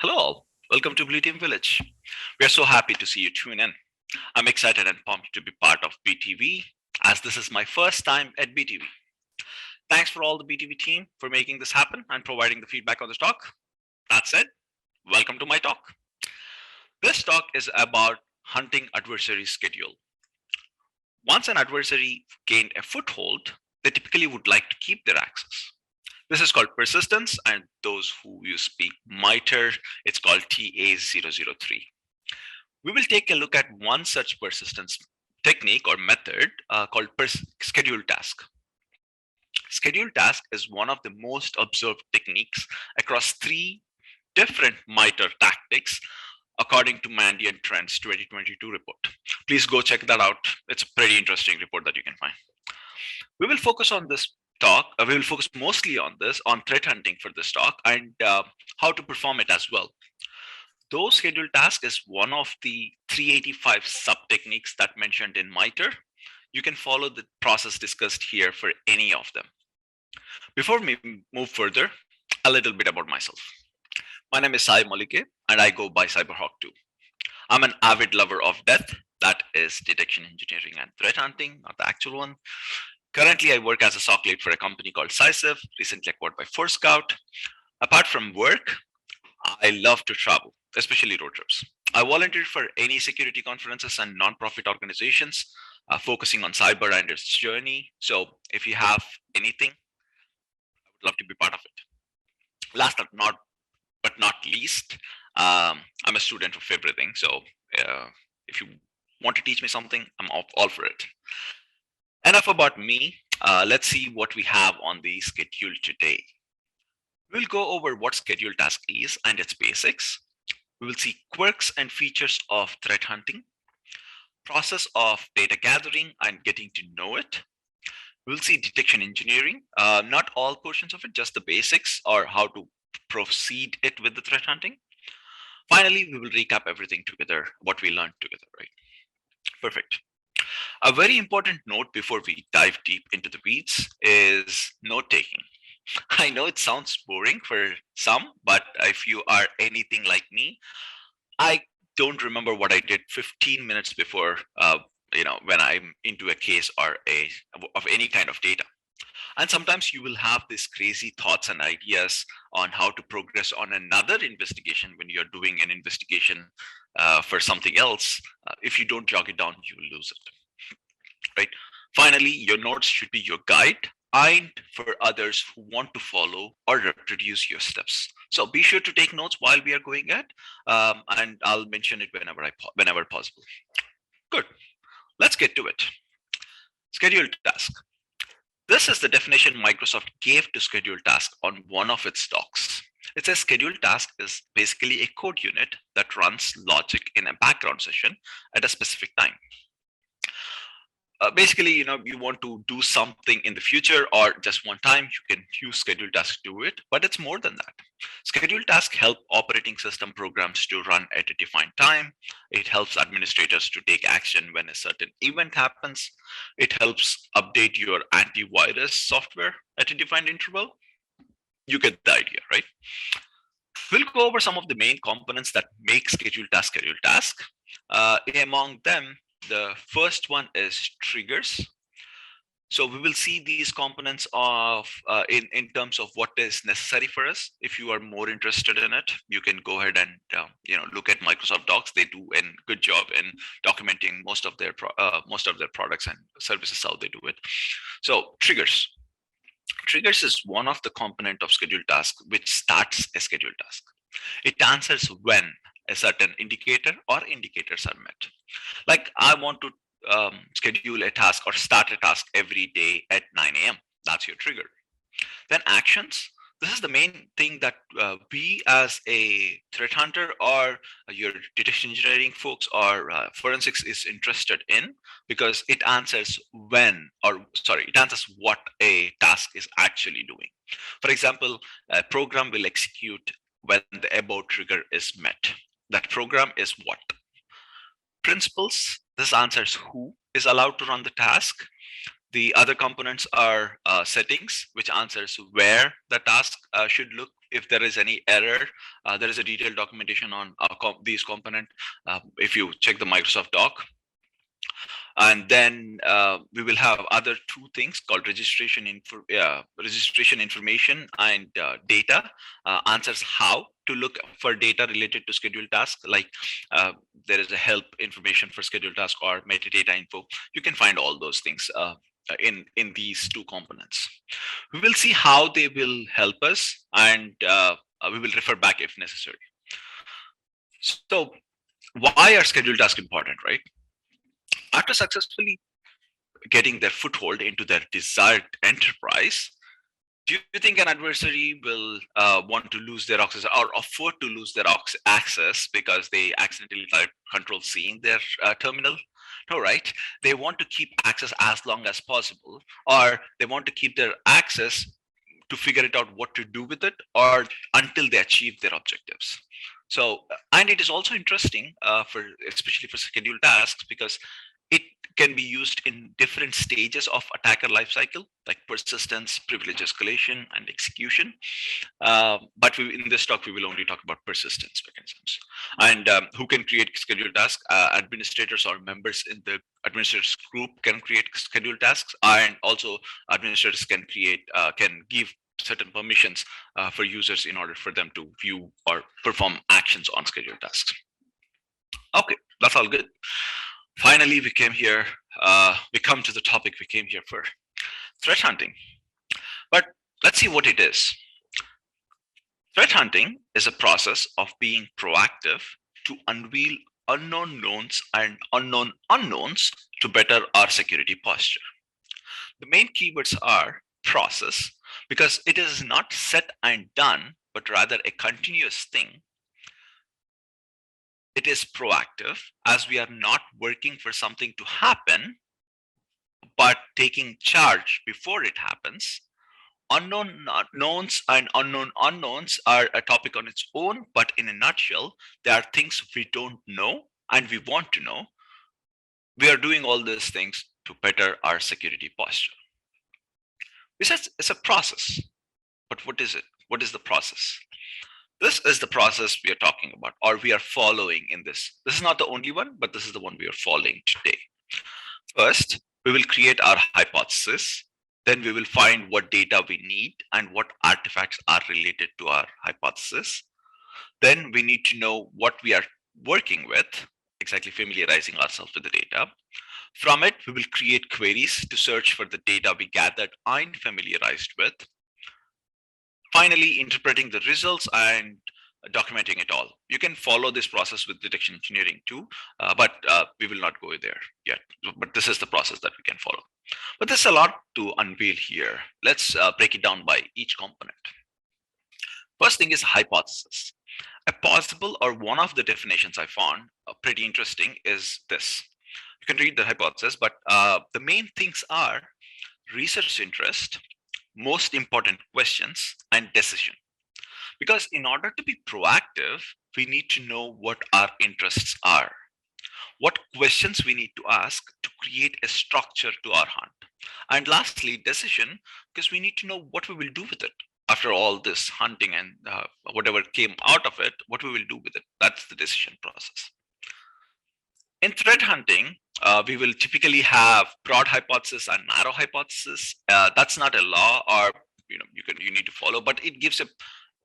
Hello all, welcome to Blue Team Village. We are so happy to see you tune in. I'm excited and pumped to be part of BTV as this is my first time at BTV. Thanks for all the BTV team for making this happen and providing the feedback on this talk. That said, welcome to my talk. This talk is about hunting adversary schedule. Once an adversary gained a foothold, they typically would like to keep their access. This is called persistence, and those who you speak MITRE, it's called TA003. We will take a look at one such persistence technique or method called scheduled task. Scheduled task is one of the most observed techniques across three different MITRE tactics according to Mandiant Trends 2022 report. Please go check that out. It's a pretty interesting report that you can find. We will focus on this talk. We will focus mostly on this, on threat hunting for this talk and how to perform it as well. Though scheduled task is one of the 385 sub techniques that mentioned in MITRE, you can follow the process discussed here for any of them. Before we move further, a little bit about myself. My name is Sai Malike and I go by Cyberhawk2. I'm an avid lover of death, that is detection engineering and threat hunting, not the actual one. Currently, I work as a SOC lead for a company called CISIV, recently acquired by Scout. Apart from work, I love to travel, especially road trips. I volunteer for any security conferences and nonprofit organizations focusing on cyber and its journey. So if you have anything, I would love to be part of it. Last but not least, I'm a student of everything. So if you want to teach me something, I'm all for it. Enough about me. Let's see what we have on the schedule today. We'll go over what scheduled task is and its basics. We will see quirks and features of threat hunting, process of data gathering and getting to know it. We'll see detection engineering, not all portions of it, just the basics or how to proceed it with the threat hunting. Finally, we will recap everything together, what we learned together, right? Perfect. A very important note before we dive deep into the weeds is note taking. I know it sounds boring for some, but if you are anything like me, I don't remember what I did 15 minutes before, when I'm into a case or of any kind of data. And sometimes you will have these crazy thoughts and ideas on how to progress on another investigation when you're doing an investigation for something else. If you don't jog it down, you will lose it, right? Finally, your notes should be your guide and for others who want to follow or reproduce your steps. So be sure to take notes while we are going at, and I'll mention it whenever possible. Good. Let's get to it. Scheduled task. This is the definition Microsoft gave to scheduled task on one of its docs. It says scheduled task is basically a code unit that runs logic in a background session at a specific time. Basically, you want to do something in the future or just one time, you can use scheduled task to do it, but it's more than that. Scheduled task help operating system programs to run at a defined time. It helps administrators to take action when a certain event happens. It helps update your antivirus software at a defined interval. You get the idea, right? We'll go over some of the main components that make scheduled task. Among them, the first one is triggers. So we will see these components of in terms of what is necessary for us. If you are more interested in it, you can go ahead and look at Microsoft Docs. They do a good job in documenting most of their products and services, how they do it. So triggers. Triggers is one of the component of scheduled task which starts a scheduled task. It answers when a certain indicator or indicators are met. Like I want to schedule a task or start a task every day at 9 a.m. That's your trigger. Then actions. This is the main thing that we as a threat hunter or your detection engineering folks or forensics is interested in, because it answers it answers what a task is actually doing. For example, a program will execute when the above trigger is met. That program is what? Principles. This answers who is allowed to run the task. The other components are settings, which answers where the task should look. If there is any error, there is a detailed documentation on these component. If you check the Microsoft doc, and then we will have other two things called registration information and data. Answers how to look for data related to scheduled tasks, like there is a help information for scheduled task or metadata info. You can find all those things in these two components. We will see how they will help us, and we will refer back if necessary. So why are scheduled tasks important, right? After successfully getting their foothold into their desired enterprise, do you think an adversary will want to lose their access or afford to lose their access because they accidentally type Control C in their terminal? No, right? They want to keep access as long as possible, or they want to keep their access to figure it out what to do with it, or until they achieve their objectives. So, and it is also interesting for especially for scheduled tasks, because it can be used in different stages of attacker lifecycle, like persistence, privilege escalation, and execution. But in this talk, we will only talk about persistence mechanisms. And who can create scheduled tasks? Administrators or members in the administrators group can create scheduled tasks, and also administrators can give certain permissions for users in order for them to view or perform actions on scheduled tasks. Okay, that's all good. Finally, we came here. We come to the topic we came here for: threat hunting. But let's see what it is. Threat hunting is a process of being proactive to unveil unknown knowns and unknown unknowns to better our security posture. The main keywords are process, because it is not set and done, but rather a continuous thing. It is proactive, as we are not working for something to happen, but taking charge before it happens. Unknown knowns and unknown unknowns are a topic on its own, but in a nutshell, there are things we don't know and we want to know. We are doing all these things to better our security posture. Besides, it's a process. But what is it? What is the process? This is the process we are talking about, or we are following in this. This is not the only one, but this is the one we are following today. First, we will create our hypothesis. Then we will find what data we need and what artifacts are related to our hypothesis. Then we need to know what we are working with, exactly familiarizing ourselves with the data. From it, we will create queries to search for the data we gathered and familiarized with. Finally, interpreting the results and documenting it all. You can follow this process with detection engineering too, but we will not go there yet. But this is the process that we can follow. But there's a lot to unveil here. Let's break it down by each component. First thing is hypothesis. A possible, or one of the definitions I found pretty interesting, is this. You can read the hypothesis, but the main things are research interest, most important questions, and decision. Because in order to be proactive, we need to know what our interests are, what questions we need to ask to create a structure to our hunt. And lastly, decision, because we need to know what we will do with it. After all this hunting and whatever came out of it, what we will do with it. That's the decision process. In threat hunting, we will typically have broad hypothesis and narrow hypothesis. That's not a law, or you need to follow, but it gives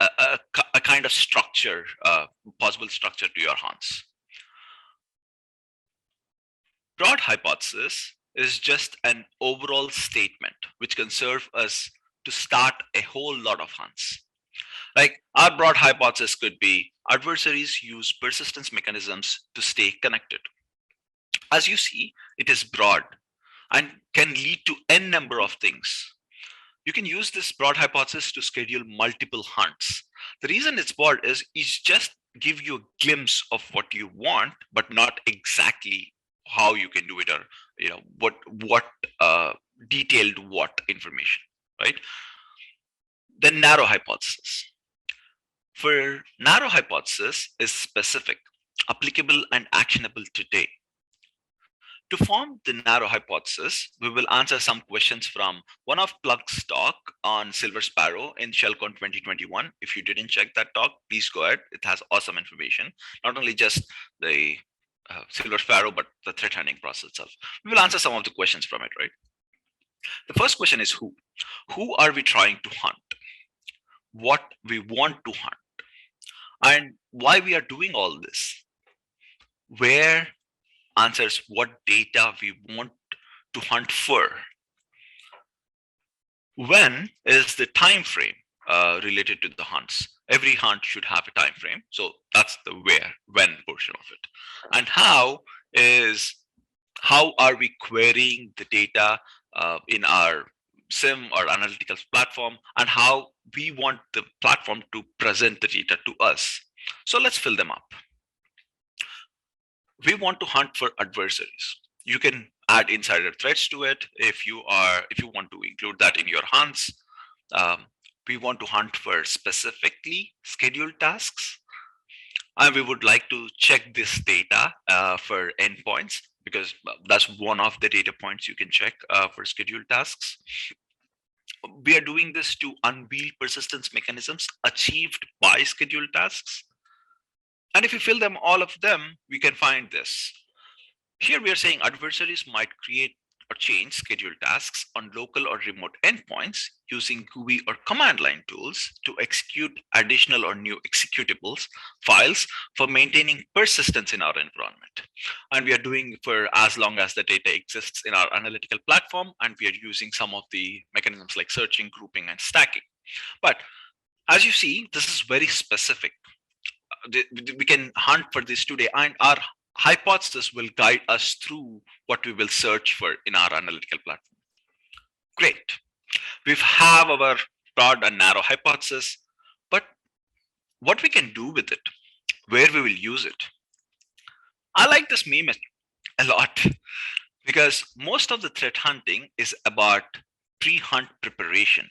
a kind of structure, possible structure to your hunts. Broad hypothesis is just an overall statement which can serve us to start a whole lot of hunts. Like, our broad hypothesis could be adversaries use persistence mechanisms to stay connected. As you see, it is broad and can lead to n number of things. You can use this broad hypothesis to schedule multiple hunts. The reason it's broad is just give you a glimpse of what you want, but not exactly how you can do it, or what detailed what information, right? Then narrow hypothesis. For narrow hypothesis is specific, applicable, and actionable today. To form the narrow hypothesis, we will answer some questions from one of Plug's talk on Silver Sparrow in ShellCon 2021. If you didn't check that talk, please go ahead. It has awesome information, not only just the Silver Sparrow, but the threat hunting process itself. We will answer some of the questions from it, right? The first question is who? Who are we trying to hunt? What we want to hunt? And why we are doing all this? Where answers what data we want to hunt for. When is the time frame related to the hunts? Every hunt should have a time frame. So that's the when portion of it. And how are we querying the data in our SIM or analytical platform, and how we want the platform to present the data to us. So let's fill them up. We want to hunt for adversaries. You can add insider threats to it if you want to include that in your hunts. We want to hunt for specifically scheduled tasks, and we would like to check this data for endpoints, because that's one of the data points you can check for scheduled tasks. We are doing this to unveil persistence mechanisms achieved by scheduled tasks. And if we fill them all of them, we can find this. Here we are saying adversaries might create or change scheduled tasks on local or remote endpoints using GUI or command line tools to execute additional or new executables files for maintaining persistence in our environment. And we are doing for as long as the data exists in our analytical platform, and we are using some of the mechanisms like searching, grouping, and stacking. But as you see, this is very specific. We can hunt for this today, and our hypothesis will guide us through what we will search for in our analytical platform. Great. We have our broad and narrow hypothesis, but what we can do with it, where we will use it. I like this meme a lot because most of the threat hunting is about pre-hunt preparation.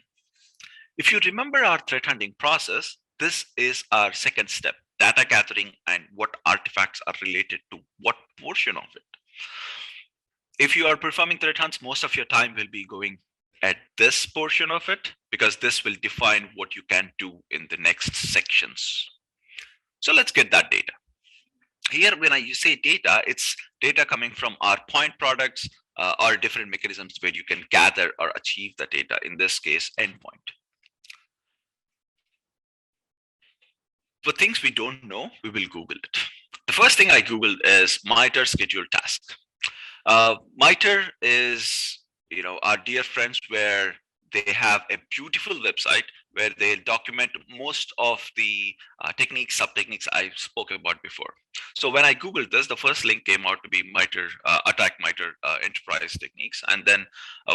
If you remember our threat hunting process, this is our second step: data gathering and what artifacts are related to what portion of it. If you are performing threat hunts, most of your time will be going at this portion of it, because this will define what you can do in the next sections. So let's get that data. Here, when I say data, it's data coming from our point products or different mechanisms where you can gather or achieve the data, in this case, endpoint. For things we don't know, we will Google it. The first thing I Googled is MITRE scheduled task. MITRE is, our dear friends, where they have a beautiful website where they document most of the techniques, sub-techniques I spoke about before. So when I Googled this, the first link came out to be MITRE, attack MITRE enterprise techniques. And then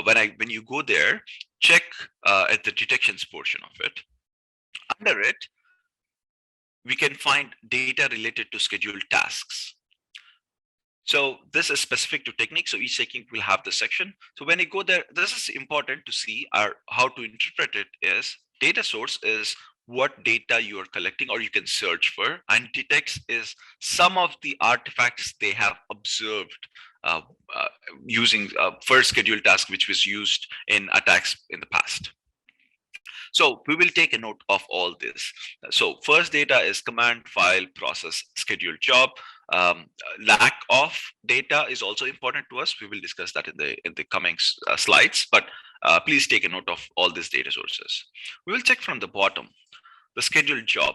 when you go there, check at the detections portion of it. Under it, we can find data related to scheduled tasks. So this is specific to technique. So each technique will have the section. So when you go there, this is important to see how to interpret it. Is data source is what data you are collecting or you can search for, and detects is some of the artifacts they have observed using first scheduled task, which was used in attacks in the past. So we will take a note of all this. So first data is command, file, process, schedule, job. Lack of data is also important to us. We will discuss that in the coming slides, but please take a note of all these data sources. We will check from the bottom, the scheduled job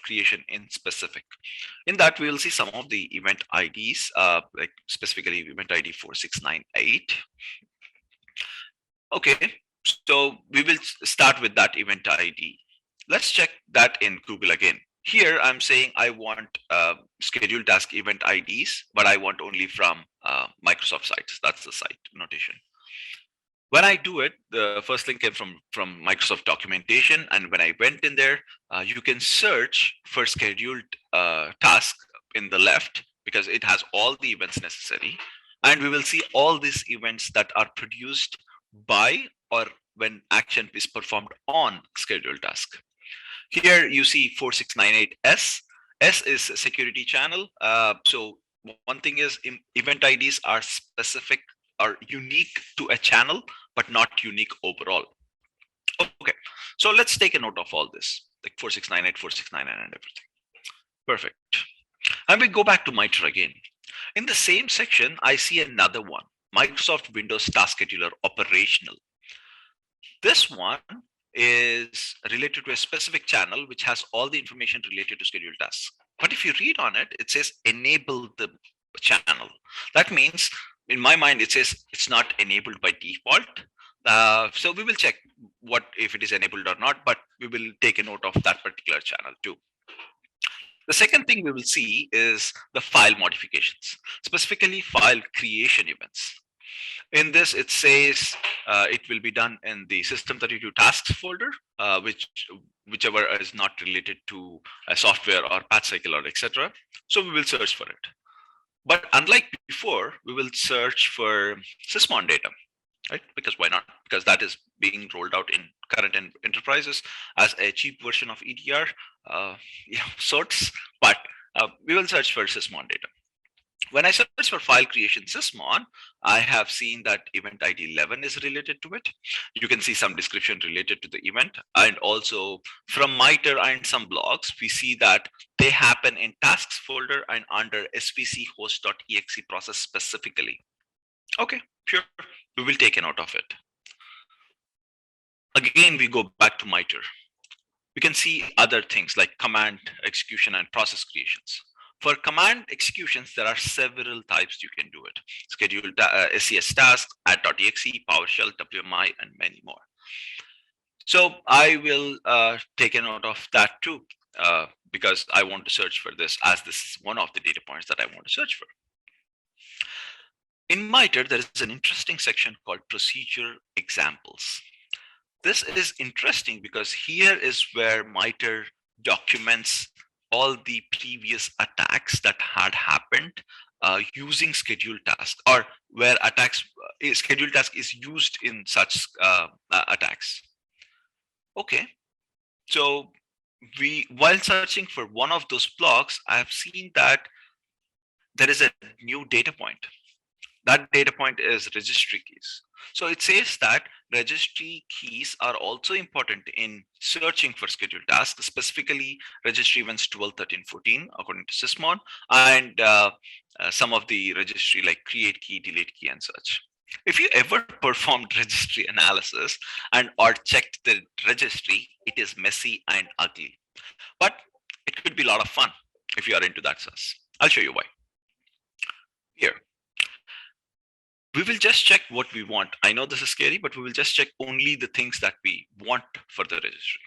creation in specific. In that, we will see some of the event IDs, like specifically event ID 4698. Okay, so we will start with that event ID. Let's check that in Google again. Here I'm saying I want scheduled task event IDs, but I want only from Microsoft sites. That's the site notation. When I do it, the first link came from Microsoft documentation. And when I went in there, you can search for scheduled task in the left, because it has all the events necessary. And we will see all these events that are produced by or when action is performed on scheduled task. Here you see 4698S. S is a security channel. So one thing is event IDs are specific or unique to a channel, but not unique overall. Okay, so let's take a note of all this, like 4698, 4699, and everything. Perfect. And we go back to MITRE again. In the same section, I see another one, Microsoft Windows Task Scheduler Operational. This one is related to a specific channel which has all the information related to scheduled tasks. But if you read on it, it says enable the channel. That means, in my mind, it says it's not enabled by default. So we will check what if it is enabled or not, but we will take a note of that particular channel too. The second thing we will see is the file modifications, specifically file creation events. In this, it says it will be done in the System32 tasks folder, whichever is not related to a software or path cycle or etc. So we will search for it. But unlike before, we will search for sysmon data, right? Because why not? Because that is being rolled out in current enterprises as a cheap version of EDR, sorts. But we will search for sysmon data. When I search for file creation sysmon, I have seen that event ID 11 is related to it. You can see some description related to the event. And also from MITRE and some blogs, we see that they happen in tasks folder and under svc host.exe process specifically. Okay, sure, we will take a note of it. Again, we go back to MITRE. We can see other things like command execution and process creations. For command executions, there are several types you can do it. Schedule SCS task, add.exe, PowerShell, WMI, and many more. So I will take a note of that too, because I want to search for this, as this is one of the data points that I want to search for. In MITRE, there is an interesting section called procedure examples. This is interesting because here is where MITRE documents all the previous attacks that had happened using scheduled task, or where attacks scheduled task is used in such attacks. Okay, so while searching for one of those blocks, I have seen that there is a new data point. That data point is registry keys. So it says that registry keys are also important in searching for scheduled tasks, specifically registry events 12, 13, 14, according to sysmon, and some of the registry like create key, delete key, and such. If you ever performed registry analysis and or checked the registry, it is messy and ugly. But it could be a lot of fun if you are into that sauce. I'll show you why. Here. We will just check what we want. I know this is scary, but we will just check only the things that we want for the registry.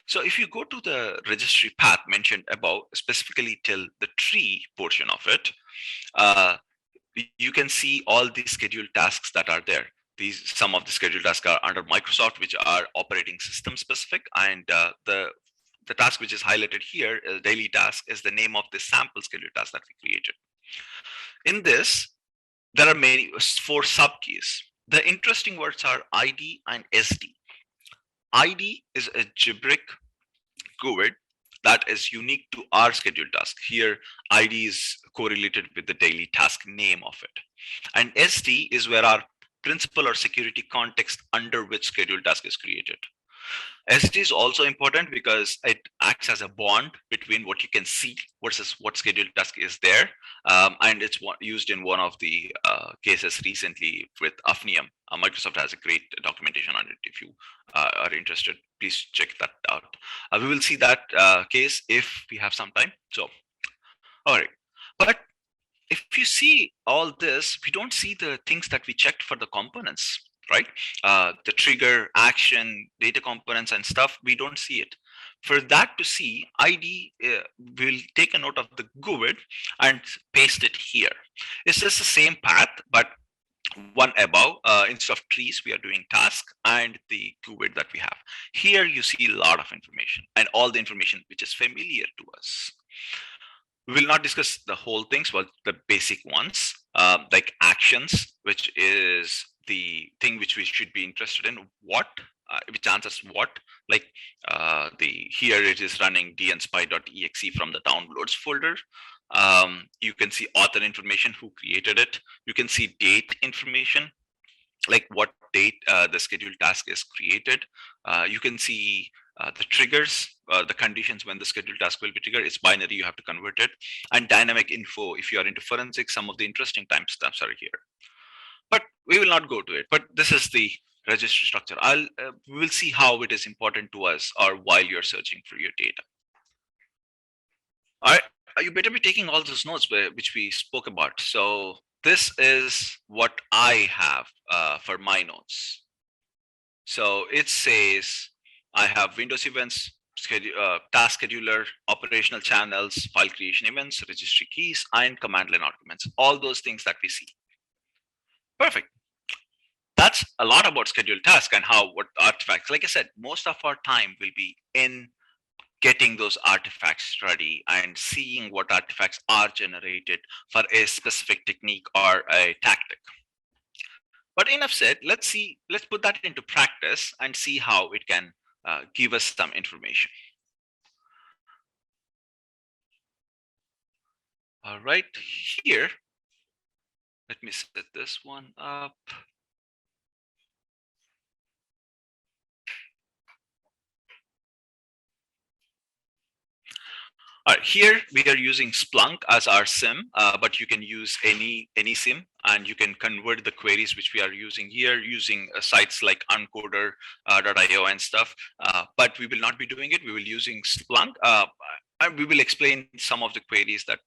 So if you go to the registry path mentioned above, specifically till the tree portion of it, you can see all the scheduled tasks that are there. Some of the scheduled tasks are under Microsoft, which are operating system specific, and the task which is highlighted here, daily task, is the name of the sample scheduled task that we created. In this, there are 4 subkeys. The interesting words are ID and SD. ID is a gibberish GUID that is unique to our scheduled task. Here, ID is correlated with the daily task name of it. And SD is where our principal or security context under which scheduled task is created. SD is also important because it acts as a bond between what you can see versus what scheduled task is there. And it's used in one of the cases recently with Afnium. Microsoft has a great documentation on it. If you are interested, please check that out. We will see that case if we have some time. So, all right. But if you see all this, we don't see the things that we checked for the components, right? The trigger, action, data components and stuff, we don't see it. For that to see, ID will take a note of the GUID and paste it here. It's just the same path, but one above. Instead of trees, we are doing task and the GUID that we have. Here you see a lot of information and all the information which is familiar to us. We will not discuss the whole things, but the basic ones, like actions, which is the thing which we should be interested in. What, which answers what, like here it is running dnspy.exe from the downloads folder. You can see author information, who created it. You can see date information, like what date the scheduled task is created. You can see the triggers, the conditions when the scheduled task will be triggered. It's binary, you have to convert it. And dynamic info, if you are into forensics, some of the interesting timestamps are here. But we will not go to it. But this is the registry structure. We will see how it is important to us or while you're searching for your data. All right, you better be taking all those notes which we spoke about. So this is what I have for my notes. So it says I have Windows events, task scheduler, operational channels, file creation events, registry keys, and command line arguments. All those things that we see. Perfect. That's a lot about scheduled task and what artifacts. Like I said, most of our time will be in getting those artifacts ready and seeing what artifacts are generated for a specific technique or a tactic. But enough said, let's put that into practice and see how it can give us some information. All right, here, let me set this one up. All right, here we are using Splunk as our SIM, but you can use any SIM, and you can convert the queries which we are using here using sites like uncoder.io and stuff. But we will not be doing it. We will using Splunk. And we will explain some of the queries that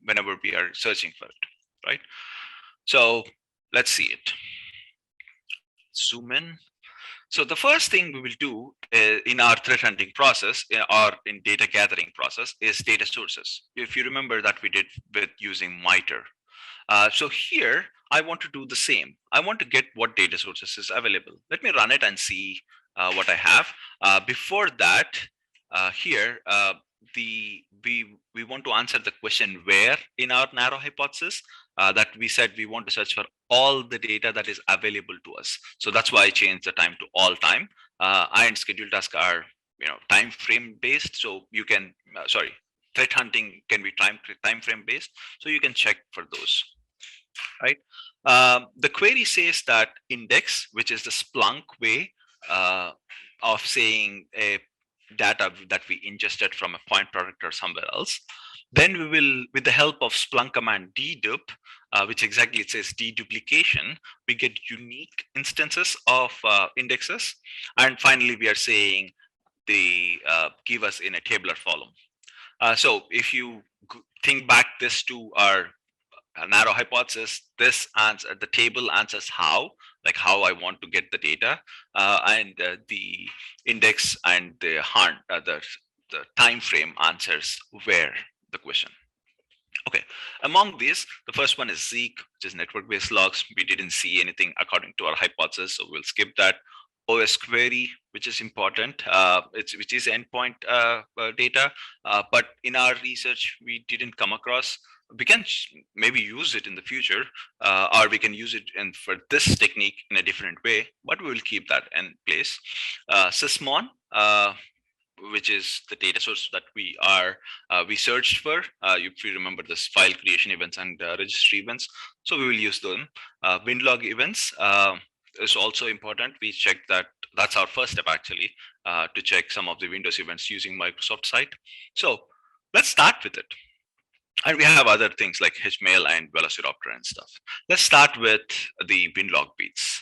whenever we are searching for it, right? So let's see it. Zoom in. So the first thing we will do in our threat hunting process or in data gathering process is data sources. If you remember that we did with using MITRE. So here I want to do the same. I want to get what data sources is available. Let me run it and see what I have. Before that, here we want to answer the question where in our narrow hypothesis that we said we want to search for all the data that is available to us. So that's why I changed the time to all time. And scheduled tasks are time frame based. So you can threat hunting can be time frame based. So you can check for those, right? The query says that index, which is the Splunk way of saying a data that we ingested from a point product or somewhere else. Then we will, with the help of Splunk command dedup, which exactly it says deduplication, we get unique instances of indexes. And finally, we are saying they give us in a tabular column. So if you think back this to our narrow hypothesis, this answer, the table answers how, like how I want to get the data, and the index and the the time frame answers where the question. Okay, among these, the first one is Zeek, which is network-based logs. We didn't see anything according to our hypothesis, so we'll skip that. OS query, which is important, which is endpoint data, but in our research, we didn't come across. We can maybe use it in the future, or we can use it for this technique in a different way, but we will keep that in place. Sysmon, which is the data source that we searched for. If you remember this file creation events and registry events, so we will use them. Winlog events is also important. We check that. That's our first step actually, to check some of the Windows events using Microsoft site. So let's start with it. And we have other things like HMail and Velociraptor and stuff. Let's start with the Winlog beats.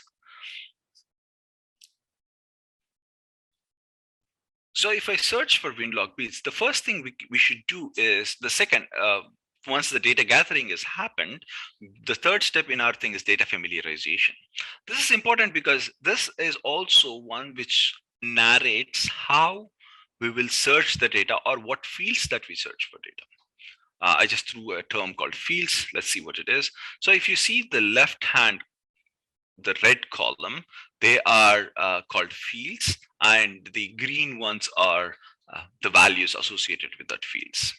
So if I search for Winlog beats, the first thing we should do is the second, once the data gathering has happened, the third step in our thing is data familiarization. This is important because this is also one which narrates how we will search the data or what fields that we search for data. I just threw a term called fields. Let's see what it is. So if you see the left hand, the red column, they are called fields, and the green ones are the values associated with that fields.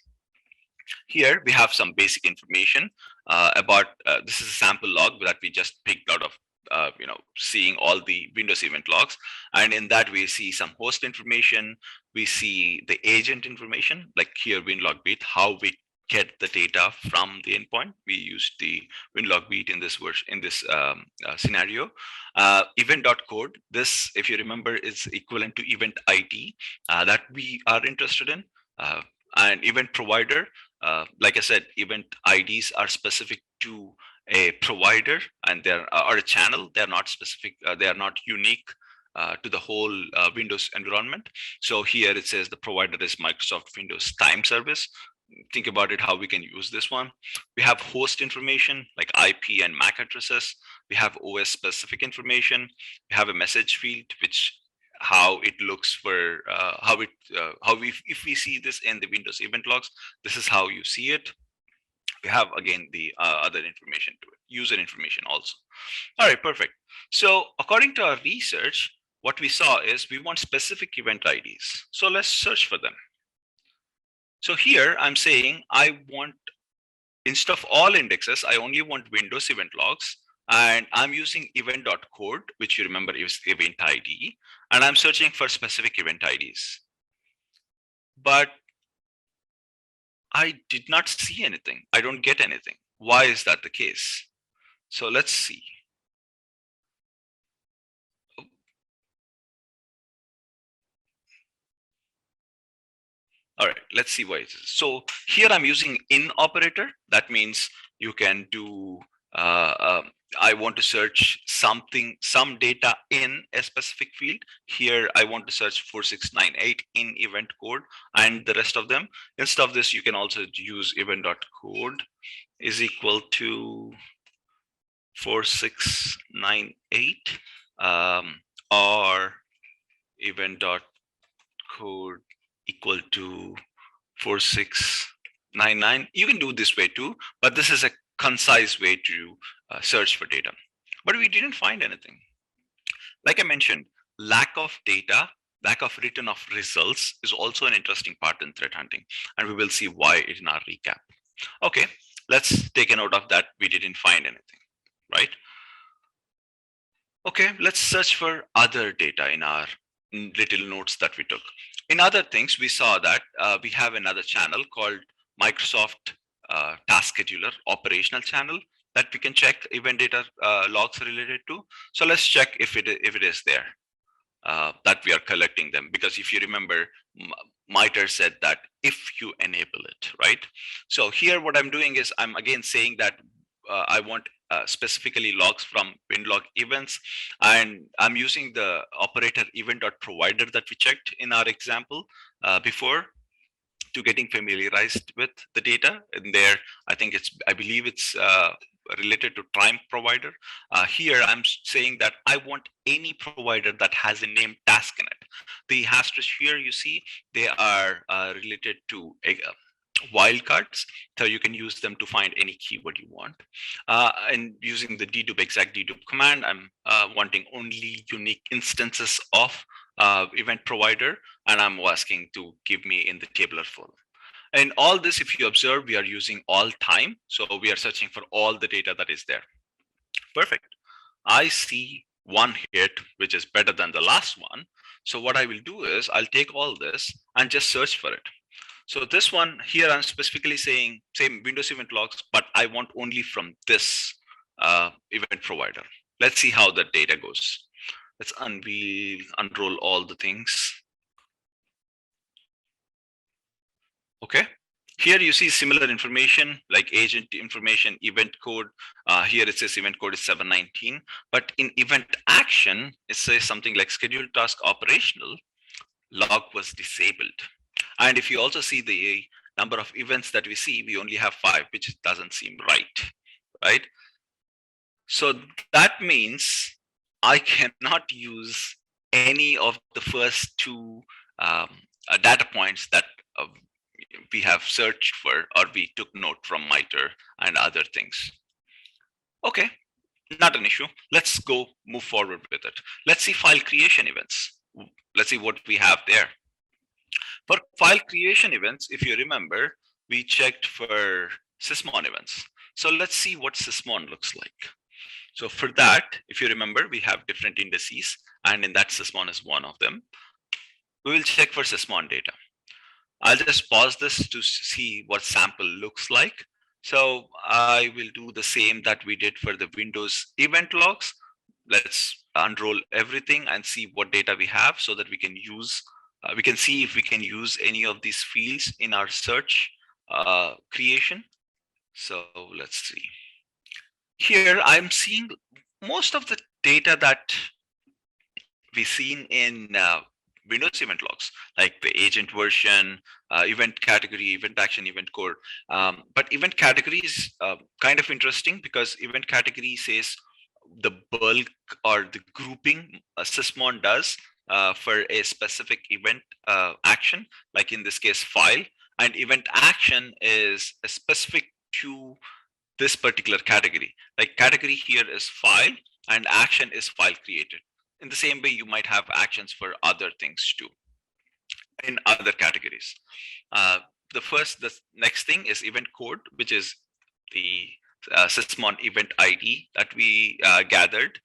Here we have some basic information about this is a sample log that we just picked out of seeing all the Windows event logs, and in that we see some host information, we see the agent information, like here Winlog beat, how we get the data from the endpoint. We use the winlog beat in this version, in this scenario. Event.code, this, if you remember, is equivalent to event ID that we are interested in. And event provider, like I said, event IDs are specific to a provider, and they're or a channel. They're not specific. They are not unique to the whole Windows environment. So here it says the provider is Microsoft Windows Time Service. Think about it, how we can use this one. We have host information like IP and MAC addresses. We have OS specific information. We have a message field, which how it looks for how we, if we see this in the Windows event logs, this is how you see it. We have again the other information to it, user information also. All right, perfect. So according to our research, what we saw is we want specific event IDs. So let's search for them. So here I'm saying I want, instead of all indexes, I only want Windows event logs, and I'm using event.code, which you remember is event ID, and I'm searching for specific event IDs. But I did not see anything. I don't get anything. Why is that the case? So let's see. All right, let's see why it is. So here I'm using in operator. That means you can do, I want to search something, some data in a specific field. Here I want to search 4698 in event code and the rest of them. Instead of this, you can also use event.code is equal to 4698 or event.code equal to 4699. You can do this way too, but this is a concise way to search for data. But we didn't find anything. Like I mentioned, lack of data, lack of return of results is also an interesting part in threat hunting, and we will see why in our recap. Okay, let's take a note of that. We didn't find anything, right? Okay, let's search for other data in our little notes that we took. In other things, we saw that we have another channel called Microsoft Task Scheduler operational channel that we can check event data logs related to. So let's check if it is there, that we are collecting them. Because if you remember, MITRE said that if you enable it, right? So here what I'm doing is I'm again saying that I want specifically logs from WinLog events, and I'm using the operator event.provider that we checked in our example before to getting familiarized with the data. And there, I believe it's related to time provider. Here, I'm saying that I want any provider that has a named task in it. The asterisk here, you see, they are related to wildcards, so you can use them to find any keyword you want. And using the dedupe exact dedupe command, I'm wanting only unique instances of event provider, and I'm asking to give me in the tabular form. And all this, if you observe, we are using all time, so we are searching for all the data that is there. Perfect. I see one hit which is better than the last one. So what I will do is I'll take all this and just search for it. So this one here, I'm specifically saying same Windows event logs, but I want only from this event provider. Let's see how the data goes. Let's unroll all the things. Okay. Here you see similar information like agent information, event code. Here it says event code is 719, but in event action, it says something like scheduled task operational log was disabled. And if you also see the number of events that we see, we only have 5, which doesn't seem right? So that means I cannot use any of the first 2 data points that we have searched for or we took note from MITRE and other things. Okay, not an issue. Let's go move forward with it. Let's see file creation events. Let's see what we have there. For file creation events, if you remember, we checked for sysmon events. So let's see what sysmon looks like. So for that, if you remember, we have different indices, and in that sysmon is one of them. We will check for sysmon data. I'll just pause this to see what sample looks like. So I will do the same that we did for the Windows event logs. Let's unroll everything and see what data we have so that we can use, we can see if we can use any of these fields in our search creation. So let's see. Here I'm seeing most of the data that we've seen in Windows event logs, like the agent version, event category, event action, event code. But event category is kind of interesting because event category says the bulk or the grouping Sysmon does for a specific event action, like in this case, file. And event action is specific to this particular category. Like category here is file and action is file created. In the same way, you might have actions for other things too in other categories. Uh, the next thing is event code, which is the Sysmon event ID that we gathered.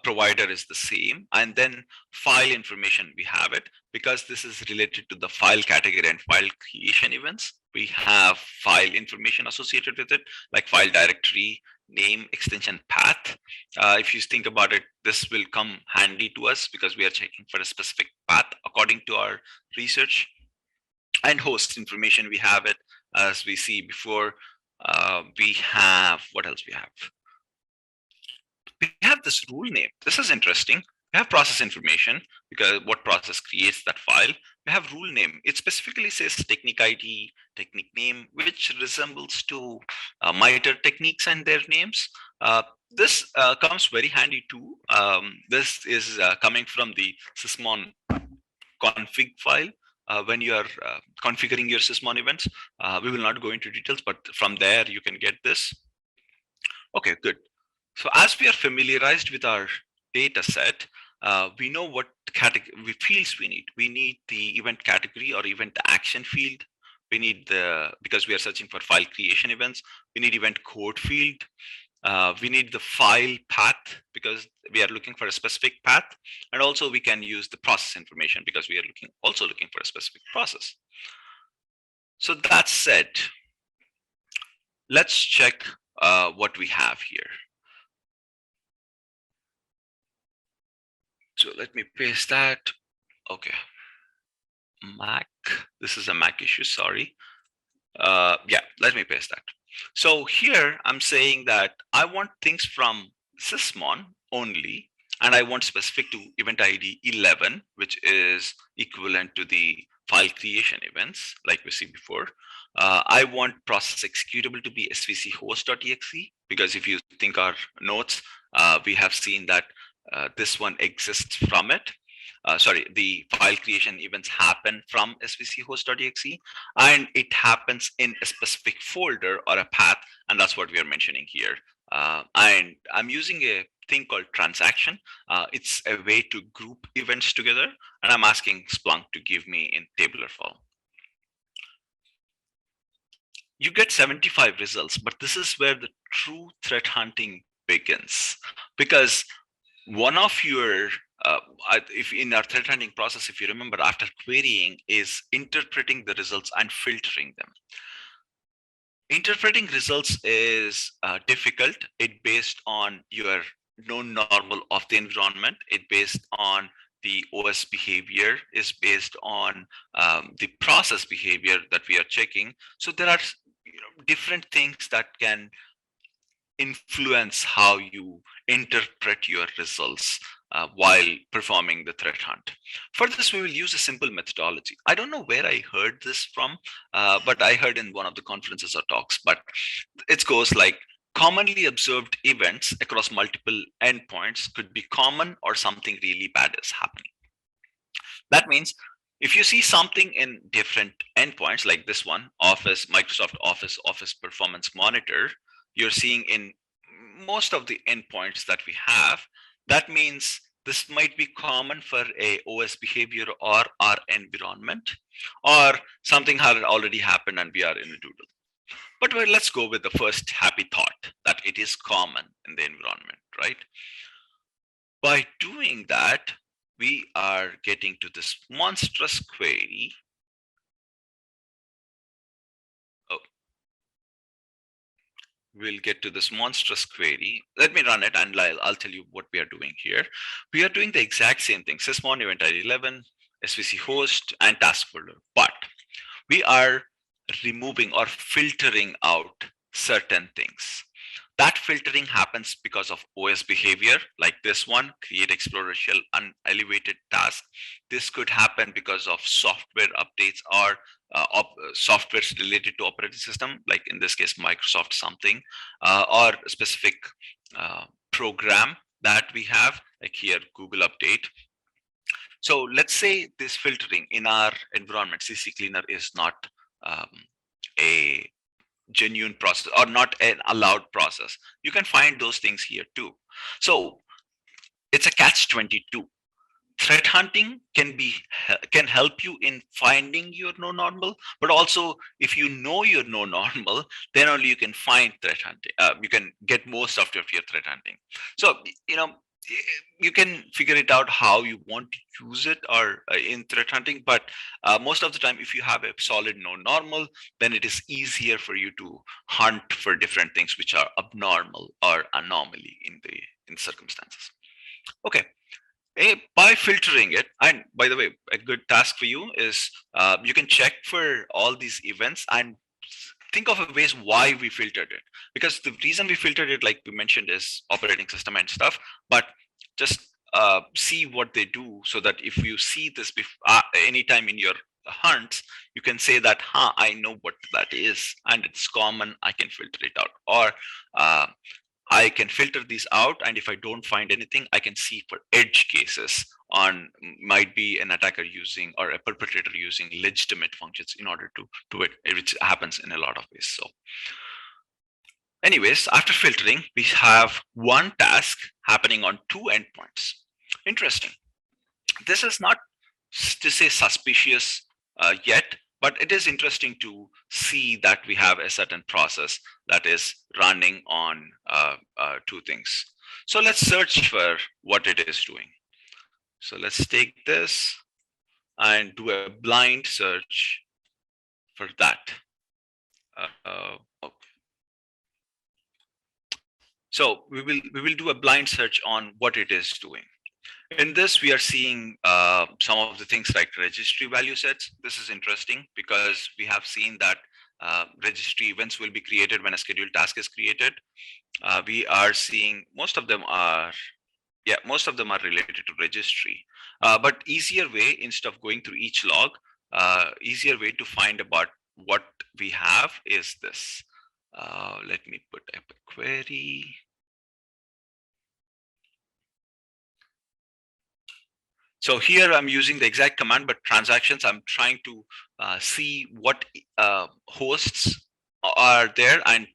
Provider is the same, and then file information we have it because this is related to the file category and file creation events. We have file information associated with it, like file directory, name, extension, path. If you think about it, this will come handy to us because we are checking for a specific path according to our research. And host information, we have it as we see before. We have, what else we have? We have this rule name. This is interesting. We have process information because what process creates that file. We have rule name. It specifically says technique ID, technique name, which resembles to MITRE techniques and their names. This comes very handy too. This is coming from the Sysmon config file. When you are configuring your Sysmon events, we will not go into details, but from there you can get this. Okay, good. So as we are familiarized with our data set, we know what category fields we need. We need the event category or event action field. We need because we are searching for file creation events, we need event code field. We need the file path because we are looking for a specific path. And also we can use the process information because we are also looking for a specific process. So that said, let's check what we have here. So let me paste that. Okay. Mac. This is a Mac issue. Sorry. Yeah, let me paste that. So here I'm saying that I want things from Sysmon only, and I want specific to event ID 11, which is equivalent to the file creation events, like we see before. I want process executable to be svc host.exe, because if you think our notes, we have seen that this one exists from it. Sorry, the file creation events happen from svc host.exe, and it happens in a specific folder or a path, and that's what we are mentioning here. And I'm using a thing called transaction. It's a way to group events together, and I'm asking Splunk to give me in tabular form. You get 75 results, but this is where the true threat hunting begins, because one of your if in our threat hunting process, if you remember, after querying is interpreting the results and filtering them. Interpreting results is difficult. It based on your known normal of the environment. It based on the OS behavior, is based on the process behavior that we are checking. So there are different things that can influence how you interpret your results while performing the threat hunt. For this, we will use a simple methodology. I don't know where I heard this from, but I heard in one of the conferences or talks, but it goes like commonly observed events across multiple endpoints could be common or something really bad is happening. That means if you see something in different endpoints like this one, Office, Microsoft Office, Office Performance Monitor, you're seeing in most of the endpoints that we have, that means this might be common for a OS behavior or our environment, or something had already happened and we are in a doodle. But let's go with the first happy thought that it is common in the environment, right? By doing that, we are getting to this monstrous query we'll get to this monstrous query. Let me run it and I'll tell you what we are doing here. We are doing the exact same thing, sysmon event ID 11, svc host, and task folder, but we are removing or filtering out certain things. That filtering happens because of OS behavior, like this one, create explorer shell unelevated task. This could happen because of software updates or software related to operating system, like in this case, Microsoft something, or specific program that we have, like here, Google Update. So let's say this filtering in our environment, CC Cleaner, is not um, a genuine process or not an allowed process. You can find those things here too. So it's a catch 22. Threat hunting can help you in finding your no normal, but also if you know your no normal, then only you can find threat hunting. You can get most of your threat hunting. So you know, you can figure it out how you want to use it or in threat hunting, but most of the time if you have a solid no normal, then it is easier for you to hunt for different things which are abnormal or anomaly in circumstances. Okay. By filtering it, and by the way, a good task for you is you can check for all these events and think of a ways why we filtered it. Because the reason we filtered it, like we mentioned, is operating system and stuff. But just see what they do, so that if you see this anytime in your hunts, you can say that, huh, I know what that is, and it's common. I can filter it out, or uh, I can filter these out, and if I don't find anything, I can see for edge cases on might be an attacker using or a perpetrator using legitimate functions in order to do it, which happens in a lot of ways. So anyways, after filtering, we have one task happening on two endpoints. Interesting. This is not to say suspicious yet, but it is interesting to see that we have a certain process that is running on two things. So let's search for what it is doing. So let's take this and do a blind search for that. Okay. So we will do a blind search on what it is doing. In this, we are seeing some of the things like registry value sets. This is interesting because we have seen that registry events will be created when a scheduled task is created. We are seeing most of them are related to registry. But easier way, instead of going through each log, easier way to find about what we have is this. Let me put up a query. So here I'm using the exact command, but transactions, I'm trying to see what hosts are there and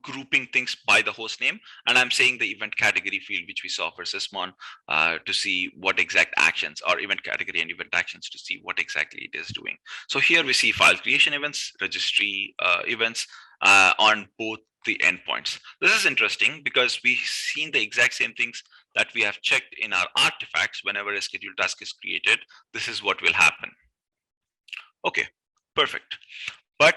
grouping things by the host name. And I'm saying the event category field, which we saw for Sysmon, to see what exact actions, or event category and event actions, to see what exactly it is doing. So here we see file creation events, registry events on both the endpoints. This is interesting because we've seen the exact same things that we have checked in our artifacts. Whenever a scheduled task is created, this is what will happen. Okay, perfect. But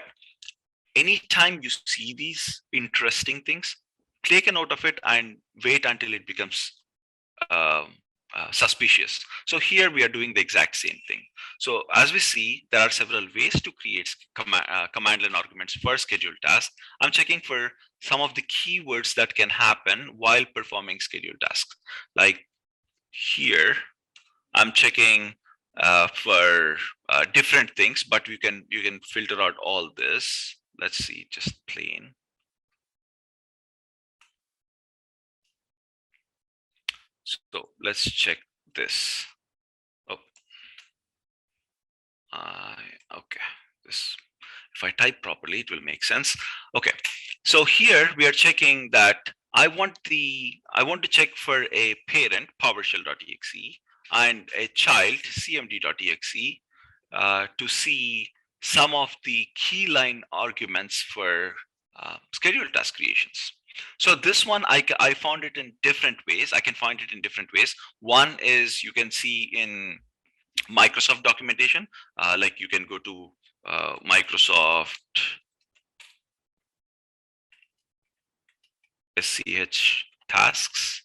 anytime you see these interesting things, take a note of it and wait until it becomes suspicious. So here we are doing the exact same thing. So as we see, there are several ways to create command line arguments for scheduled tasks. I'm checking for some of the keywords that can happen while performing scheduled tasks. Like here, I'm checking for different things, but you can filter out all this. Let's see, just plain. So let's check this. Oh, okay. This, if I type properly, it will make sense. Okay. So here we are checking that I want to check for a parent, PowerShell.exe, and a child, CMD.exe, to see some of the key line arguments for scheduled task creations. So this one, I found it in different ways. I can find it in different ways. One is you can see in Microsoft documentation, like you can go to Microsoft CTH tasks.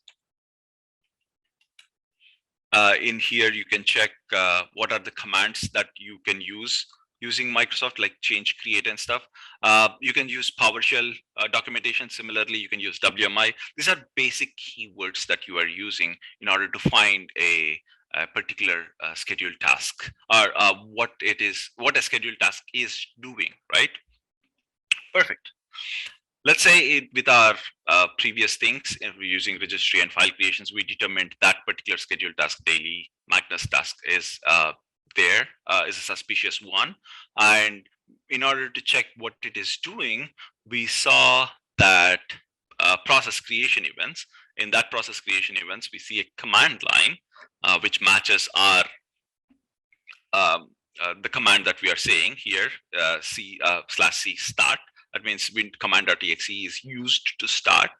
In here, you can check what are the commands that you can use using Microsoft, like change, create, and stuff. You can use PowerShell documentation. Similarly, you can use WMI. These are basic keywords that you are using in order to find a particular scheduled task, or what a scheduled task is doing, right? Perfect. Let's say with our previous things, if we're using registry and file creations, we determined that particular scheduled task, daily Magnus task, is is a suspicious one. And in order to check what it is doing, we saw that process creation events. In that process creation events, we see a command line which matches our the command that we are saying here, C/C start. That means when command.exe is used to start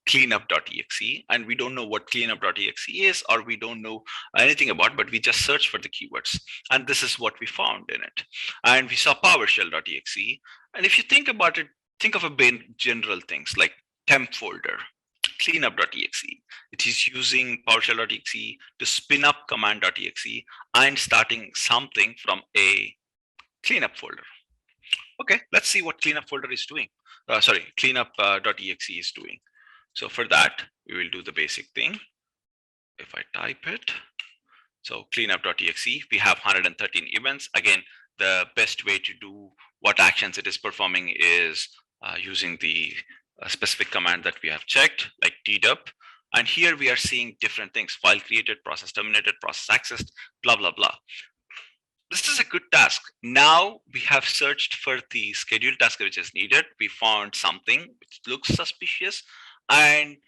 cleanup.exe, and we don't know what cleanup.exe is, or we don't know anything about, but we just search for the keywords, and this is what we found in it. And we saw PowerShell.exe, and if you think about it, think of a general things like temp folder, cleanup.exe. It is using PowerShell.exe to spin up command.exe and starting something from a cleanup folder. Okay, let's see what cleanup folder is doing. Cleanup.exe is doing. So for that, we will do the basic thing. If I type it, so cleanup.exe, we have 113 events. Again, the best way to do what actions it is performing is using the specific command that we have checked, like dedup. And here we are seeing different things: file created, process terminated, process accessed, blah, blah, blah. This is a good task. Now we have searched for the scheduled task which is needed. We found something which looks suspicious, and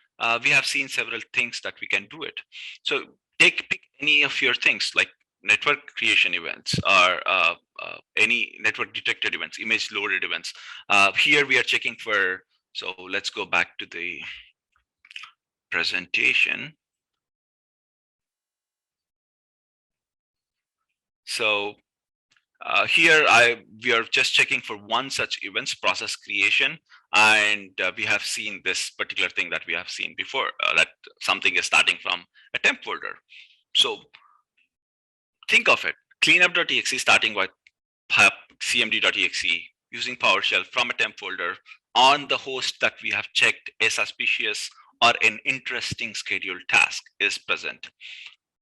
we have seen several things that we can do it. So pick any of your things, like network creation events, or any network detected events, image loaded events. Here we are checking for, so let's go back to the presentation. So here we are just checking for one such events, process creation, and we have seen this particular thing that we have seen before, that something is starting from a temp folder. So think of it, cleanup.exe starting with cmd.exe using PowerShell from a temp folder on the host that we have checked a suspicious or an interesting scheduled task is present.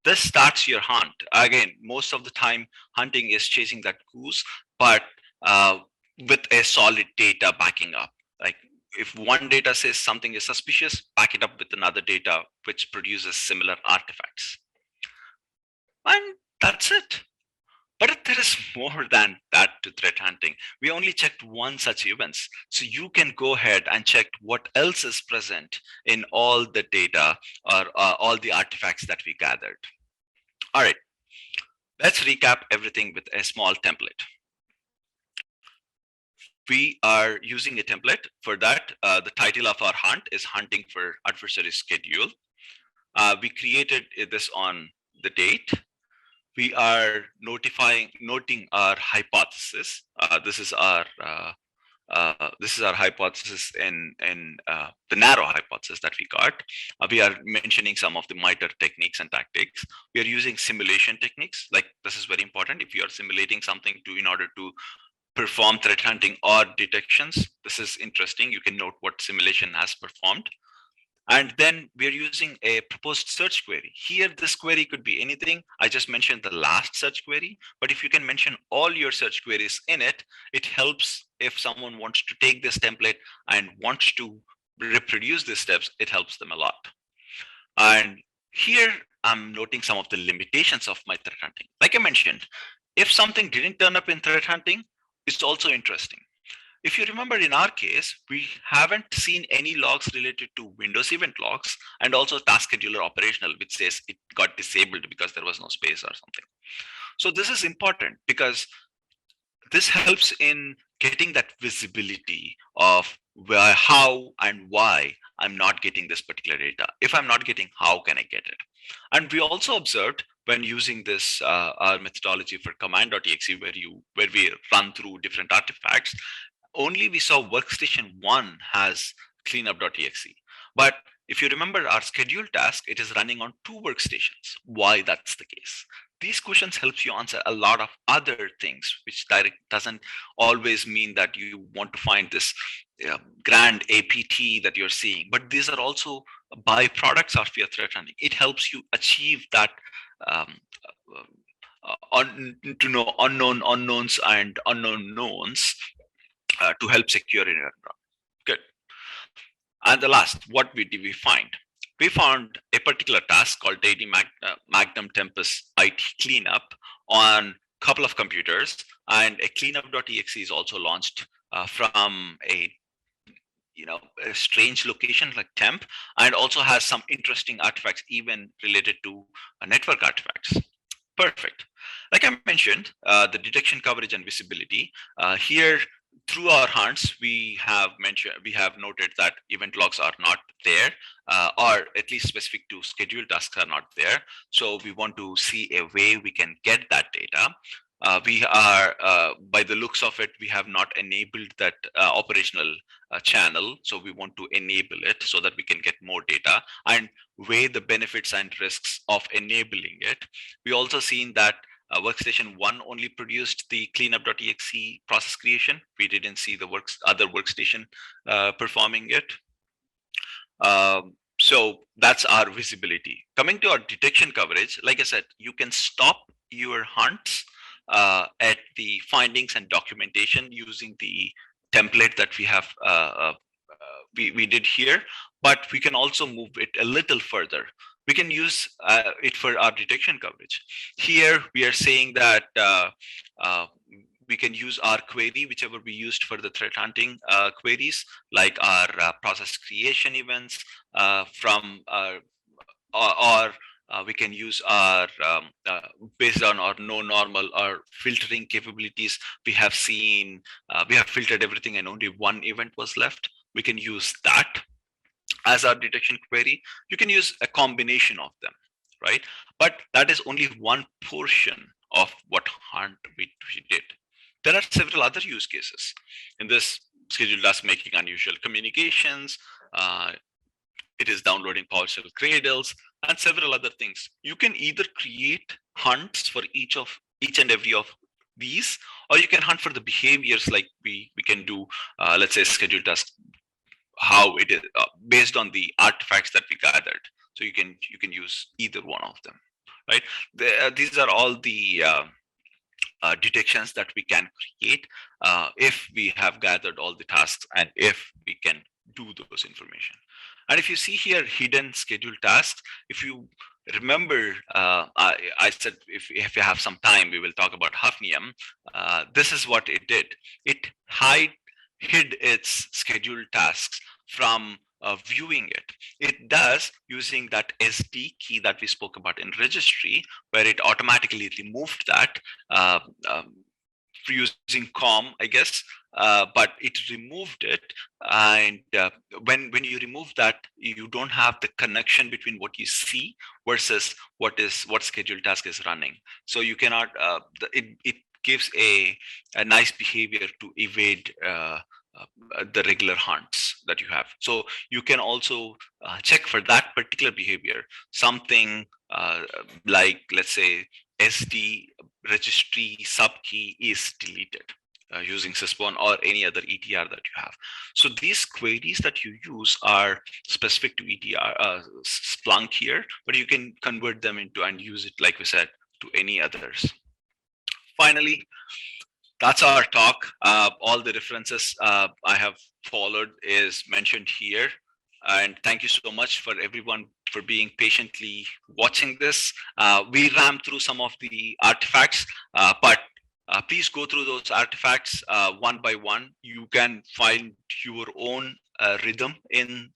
This starts your hunt. Again, most of the time, hunting is chasing that goose, but with a solid data backing up. Like if one data says something is suspicious, back it up with another data which produces similar artifacts. And that's it. But there is more than that to threat hunting. We only checked one such events. So you can go ahead and check what else is present in all the data, or all the artifacts that we gathered. All right, let's recap everything with a small template. We are using a template for that. The title of our hunt is Hunting for Adversary Schedule. We created this on the date. We are noting our hypothesis. This is our hypothesis in the narrow hypothesis that we got. We are mentioning some of the MITRE techniques and tactics. We are using simulation techniques. Like this is very important. If you are simulating something in order to perform threat hunting or detections, this is interesting. You can note what simulation has performed. And then we're using a proposed search query. Here, this query could be anything. I just mentioned the last search query, but if you can mention all your search queries in it, it helps if someone wants to take this template and wants to reproduce these steps, it helps them a lot. And here, I'm noting some of the limitations of my threat hunting. Like I mentioned, if something didn't turn up in threat hunting, it's also interesting. If you remember, in our case, we haven't seen any logs related to Windows event logs, and also task scheduler operational, which says it got disabled because there was no space or something. So this is important because this helps in getting that visibility of how and why I'm not getting this particular data. If I'm not getting, how can I get it? And we also observed when using this our methodology for command.exe, where we run through different artifacts, only we saw workstation 1 has cleanup.exe. But if you remember our scheduled task, it is running on 2 workstations. Why that's the case? These questions helps you answer a lot of other things, which doesn't always mean that you want to find this grand APT that you're seeing, but these are also byproducts of your threat hunting. It helps you achieve that um, to know unknown unknowns and unknown knowns to help secure your environment. Good. And the last, what did we find? We found a particular task called daily Magnum Tempest IT cleanup on a couple of computers, and a cleanup.exe is also launched from a strange location like temp, and also has some interesting artifacts even related to network artifacts. Perfect. Like I mentioned, the detection, coverage, and visibility. Here, through our hunts, we have noted that event logs are not there, or at least specific to scheduled tasks are not there. So we want to see a way we can get that data. We are, by the looks of it, we have not enabled that operational channel. So we want to enable it so that we can get more data and weigh the benefits and risks of enabling it. We also seen that workstation 1 only produced the cleanup.exe process creation. We didn't see the other workstation performing it. So that's our visibility. Coming to our detection coverage, like I said, you can stop your hunts at the findings and documentation using the template that we have we did here, but we can also move it a little further. We can use it for our detection coverage. Here we are saying that we can use our query, whichever we used for the threat hunting queries, like our process creation events from or we can use our based on our no normal or filtering capabilities. We have seen we have filtered everything and only one event was left. We can use that as our detection query. You can use a combination of them, right? But that is only one portion of what hunt we did. There are several other use cases in this scheduled task: making unusual communications. It is downloading PowerShell cradles and several other things. You can either create hunts for each and every of these, or you can hunt for the behaviors like we can do, let's say, scheduled task, how it is based on the artifacts that we gathered. So you can use either one of them, right? These are all the detections that we can create if we have gathered all the tasks and if we can do those information. And if you see here, hidden scheduled tasks, if you remember, I said if you have some time, we will talk about Hafnium. This is what it did. It hid its scheduled tasks from viewing it. It does using that SD key that we spoke about in registry, where it automatically removed that using COM, I guess, but it removed it. And when you remove that, you don't have the connection between what you see versus what scheduled task is running. So you cannot. It gives a nice behavior to evade the regular hunts that you have. So you can also check for that particular behavior. Something like, let's say, SD registry subkey is deleted using Sysbon or any other ETR that you have. So these queries that you use are specific to ETR Splunk here, but you can convert them into and use it, like we said, to any others. Finally, that's our talk. All the references I have followed is mentioned here. And thank you so much for everyone for being patiently watching this. We ran through some of the artifacts, but please go through those artifacts one by one. You can find your own rhythm in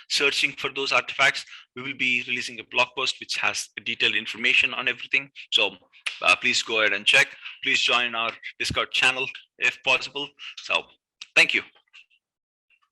searching for those artifacts. We will be releasing a blog post which has detailed information on everything. So please go ahead and check. Please join our Discord channel if possible. So thank you.